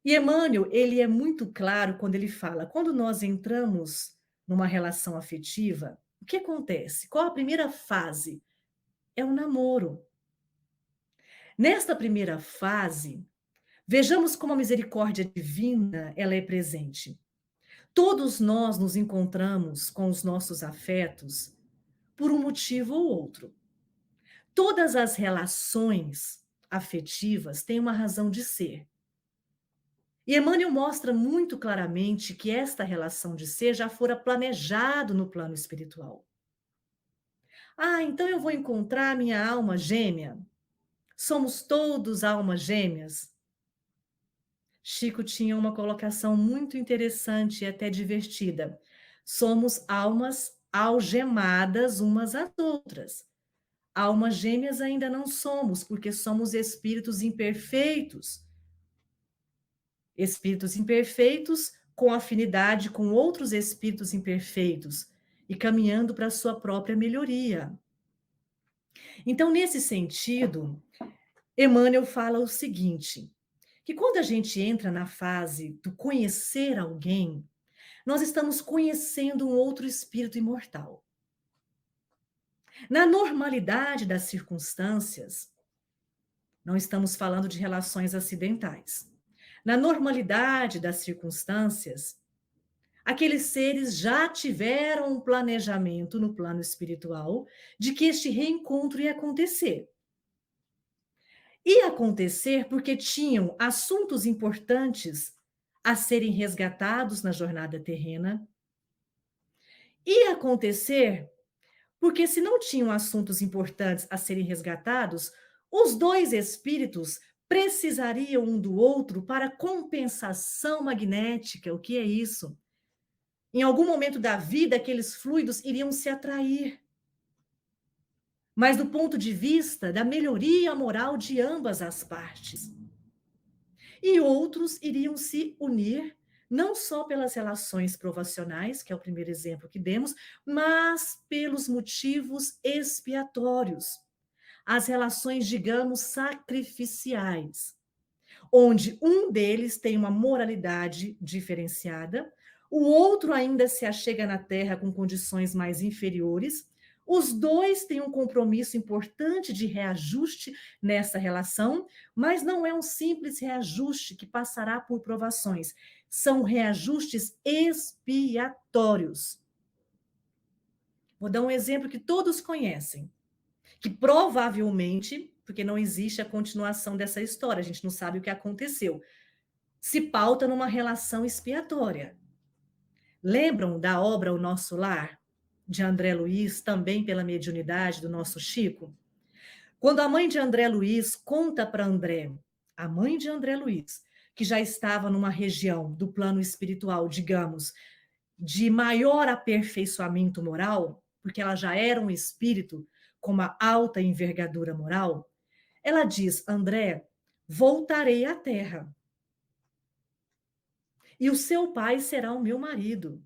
E Emmanuel, ele é muito claro quando ele fala, quando nós entramos numa relação afetiva, o que acontece? Qual a primeira fase? É o namoro. Nesta primeira fase, vejamos como a misericórdia divina, ela é presente. Todos nós nos encontramos com os nossos afetos por um motivo ou outro. Todas as relações afetivas têm uma razão de ser. E Emmanuel mostra muito claramente que esta relação de ser já fora planejado no plano espiritual. Ah, então eu vou encontrar minha alma gêmea? Somos todos almas gêmeas? Chico tinha uma colocação muito interessante e até divertida. Somos almas algemadas umas às outras. Almas gêmeas ainda não somos, porque somos espíritos imperfeitos. Espíritos imperfeitos com afinidade com outros espíritos imperfeitos e caminhando para a sua própria melhoria. Então, nesse sentido, Emmanuel fala o seguinte: que quando a gente entra na fase do conhecer alguém, nós estamos conhecendo um outro espírito imortal. Na normalidade das circunstâncias, não estamos falando de relações acidentais. Na normalidade das circunstâncias, aqueles seres já tiveram um planejamento no plano espiritual de que este reencontro ia acontecer. Ia acontecer porque tinham assuntos importantes a serem resgatados na jornada terrena. Ia acontecer porque, se não tinham assuntos importantes a serem resgatados, os dois espíritos precisariam um do outro para compensação magnética. O que é isso? Em algum momento da vida, aqueles fluidos iriam se atrair. Mas do ponto de vista da melhoria moral de ambas as partes. E outros iriam se unir, não só pelas relações provacionais, que é o primeiro exemplo que demos, mas pelos motivos expiatórios. As relações, digamos, sacrificiais, onde um deles tem uma moralidade diferenciada, o outro ainda se achega na Terra com condições mais inferiores. Os dois têm um compromisso importante de reajuste nessa relação, mas não é um simples reajuste que passará por provações. São reajustes expiatórios. Vou dar um exemplo que todos conhecem, que provavelmente, porque não existe a continuação dessa história, a gente não sabe o que aconteceu, se pauta numa relação expiatória. Lembram da obra O Nosso Lar, de André Luiz, também pela mediunidade do nosso Chico? Quando a mãe de André Luiz conta para André, a mãe de André Luiz, que já estava numa região do plano espiritual, digamos, de maior aperfeiçoamento moral, porque ela já era um espírito com uma alta envergadura moral, ela diz: André, voltarei à terra. E o seu pai será o meu marido.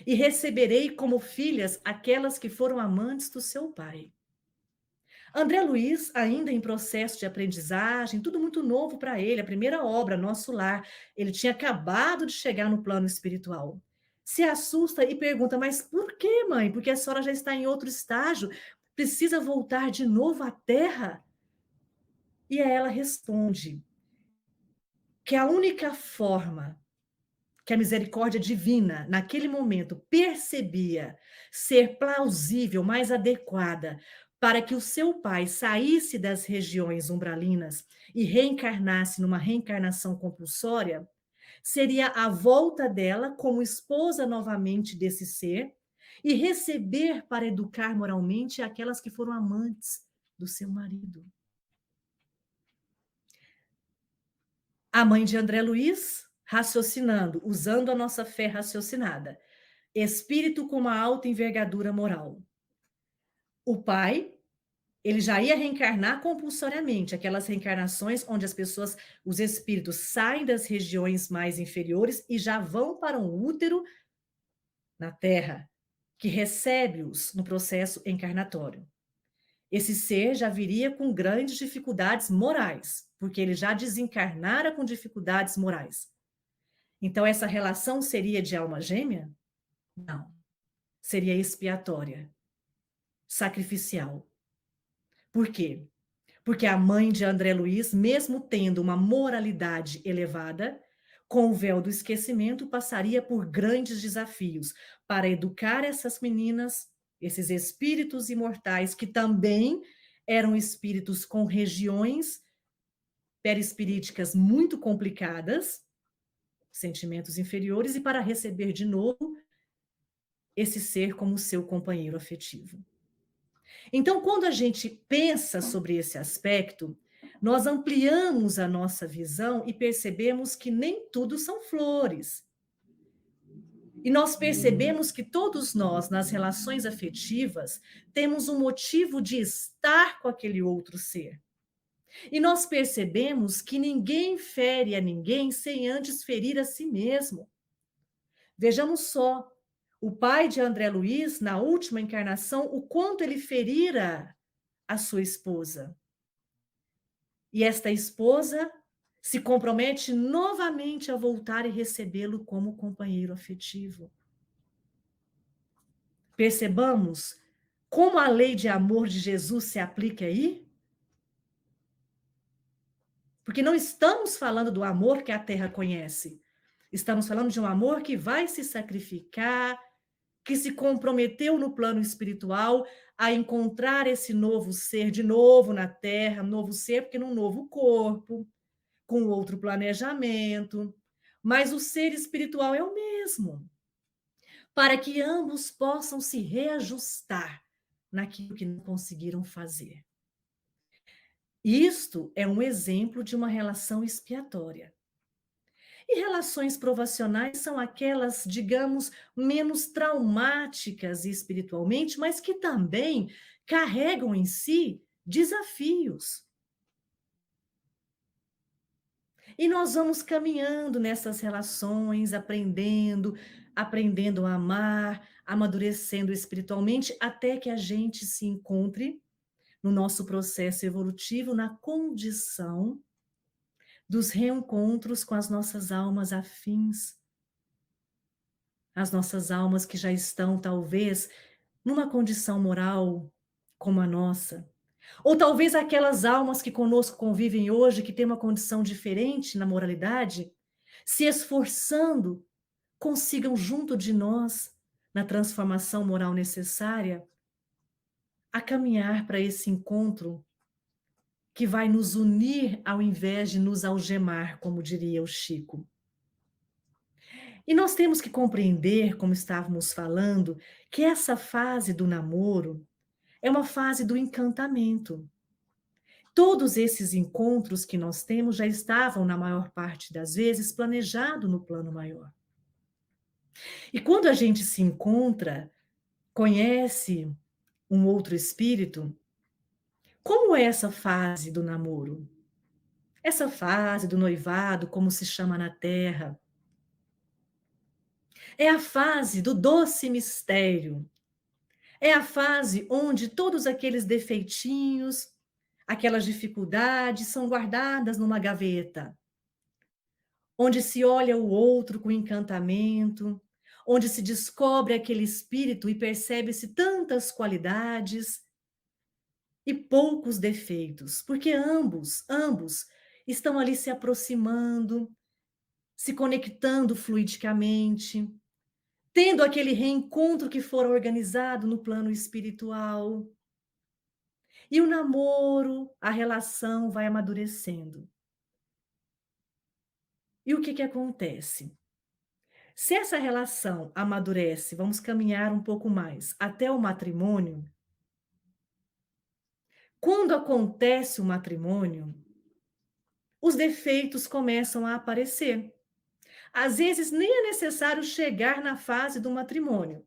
E receberei como filhas aquelas que foram amantes do seu pai. André Luiz, ainda em processo de aprendizagem, tudo muito novo para ele, a primeira obra, Nosso Lar. Ele tinha acabado de chegar no plano espiritual. Se assusta e pergunta: mas por que, mãe? Porque a senhora já está em outro estágio, precisa voltar de novo à Terra? E ela responde que a única forma que a misericórdia divina, naquele momento, percebia ser plausível, mais adequada, para que o seu pai saísse das regiões umbralinas e reencarnasse numa reencarnação compulsória, seria a volta dela como esposa novamente desse ser e receber para educar moralmente aquelas que foram amantes do seu marido. A mãe de André Luiz, raciocinando, usando a nossa fé raciocinada. Espírito com uma alta envergadura moral. O pai, ele já ia reencarnar compulsoriamente, aquelas reencarnações onde as pessoas, os espíritos saem das regiões mais inferiores e já vão para um útero na Terra, que recebe-os no processo encarnatório. Esse ser já viria com grandes dificuldades morais. porque ele já desencarnara com dificuldades morais. Então, essa relação seria de alma gêmea? Não. Seria expiatória, sacrificial. Por quê? Porque a mãe de André Luiz, mesmo tendo uma moralidade elevada, com o véu do esquecimento, passaria por grandes desafios para educar essas meninas, esses espíritos imortais, que também eram espíritos com regiões perispiríticas muito complicadas, sentimentos inferiores, e para receber de novo esse ser como seu companheiro afetivo. Então, quando a gente pensa sobre esse aspecto, nós ampliamos a nossa visão e percebemos que nem tudo são flores. E nós percebemos que todos nós, nas relações afetivas, temos um motivo de estar com aquele outro ser. E nós percebemos que ninguém fere a ninguém sem antes ferir a si mesmo. Vejamos só, o pai de André Luiz, na última encarnação, o quanto ele ferira a sua esposa. E esta esposa se compromete novamente a voltar e recebê-lo como companheiro afetivo. Percebamos como a lei de amor de Jesus se aplica aí? Porque não estamos falando do amor que a terra conhece. Estamos falando de um amor que vai se sacrificar, que se comprometeu no plano espiritual a encontrar esse novo ser de novo na terra, novo ser, porque num novo corpo, com outro planejamento, mas o ser espiritual é o mesmo, para que ambos possam se reajustar naquilo que não conseguiram fazer. Isto é um exemplo de uma relação expiatória. E relações provacionais são aquelas, digamos, menos traumáticas espiritualmente, mas que também carregam em si desafios. E nós vamos caminhando nessas relações, aprendendo a amar, amadurecendo espiritualmente, até que a gente se encontre no nosso processo evolutivo na condição dos reencontros com as nossas almas afins, as nossas almas que já estão, talvez, numa condição moral como a nossa. Ou talvez aquelas almas que conosco convivem hoje, que têm uma condição diferente na moralidade, se esforçando, consigam junto de nós, na transformação moral necessária, a caminhar para esse encontro que vai nos unir ao invés de nos algemar, como diria o Chico. E nós temos que compreender, como estávamos falando, que essa fase do namoro é uma fase do encantamento. Todos esses encontros que nós temos já estavam, na maior parte das vezes, planejados no plano maior. E quando a gente se encontra, conhece um outro espírito, como é essa fase do namoro? Essa fase do noivado, como se chama na Terra, é a fase do doce mistério. É a fase onde todos aqueles defeitinhos, aquelas dificuldades são guardadas numa gaveta, onde se olha o outro com encantamento, onde se descobre aquele espírito e percebe-se tantas qualidades e poucos defeitos, porque ambos estão ali se aproximando, se conectando fluidicamente, tendo aquele reencontro que for organizado no plano espiritual. E o namoro, a relação vai amadurecendo. E o que que acontece? Se essa relação amadurece, vamos caminhar um pouco mais até o matrimônio. Quando acontece o matrimônio, os defeitos começam a aparecer. Às vezes nem é necessário chegar na fase do matrimônio.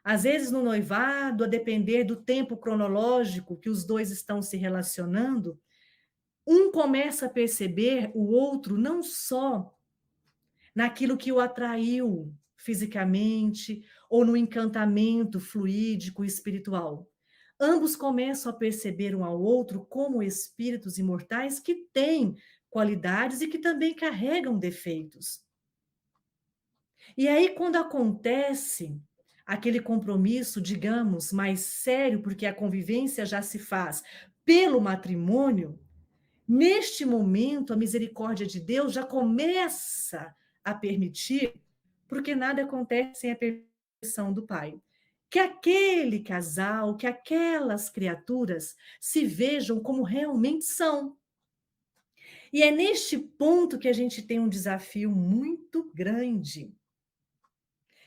Às vezes no noivado, a depender do tempo cronológico que os dois estão se relacionando, um começa a perceber o outro não só naquilo que o atraiu fisicamente ou no encantamento fluídico e espiritual. Ambos começam a perceber um ao outro como espíritos imortais que têm qualidades e que também carregam defeitos. E aí, quando acontece aquele compromisso, digamos, mais sério, porque a convivência já se faz pelo matrimônio, neste momento a misericórdia de Deus já começa a permitir, porque nada acontece sem a permissão do Pai. Que aquele casal, que aquelas criaturas se vejam como realmente são. E é neste ponto que a gente tem um desafio muito grande,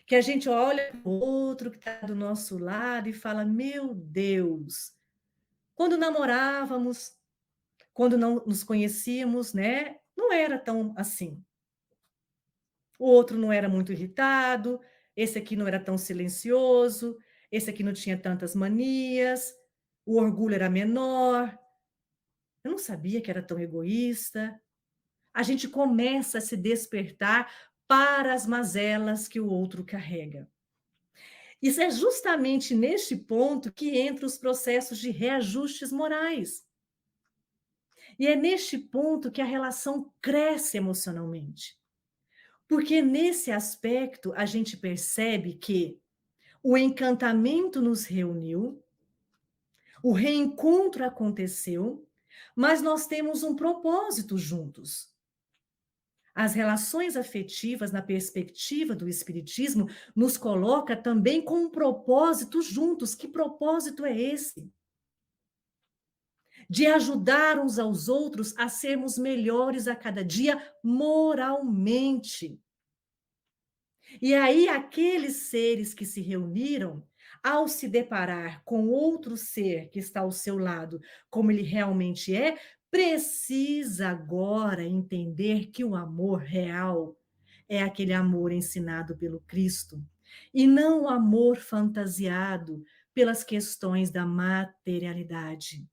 que a gente olha para o outro que está do nosso lado e fala: meu Deus, quando namorávamos, quando não nos conhecíamos, né, não era tão assim. O outro não era muito irritado, esse aqui não era tão silencioso, esse aqui não tinha tantas manias, o orgulho era menor. Eu não sabia que era tão egoísta. A gente começa a se despertar para as mazelas que o outro carrega. Isso é justamente neste ponto que entra os processos de reajustes morais. E é neste ponto que a relação cresce emocionalmente. Porque nesse aspecto a gente percebe que o encantamento nos reuniu, o reencontro aconteceu, mas nós temos um propósito juntos. As relações afetivas, na perspectiva do Espiritismo, nos coloca também com um propósito juntos. Que propósito é esse? De ajudar uns aos outros a sermos melhores a cada dia moralmente. E aí, aqueles seres que se reuniram, ao se deparar com outro ser que está ao seu lado, como ele realmente é, precisa agora entender que o amor real é aquele amor ensinado pelo Cristo, e não o amor fantasiado pelas questões da materialidade.